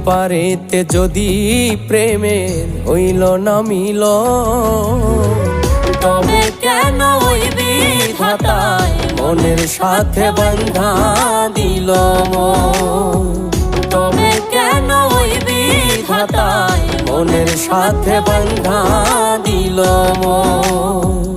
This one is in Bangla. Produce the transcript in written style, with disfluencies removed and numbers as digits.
পারেতে যদি প্রেমের হইল না মিল, তবে কেন ওই বিধাতায় মনের সাথে বাঁধা দিল মন? তবে কেন ওই বিধাতায় মনের সাথে বাঁধা দিল মন?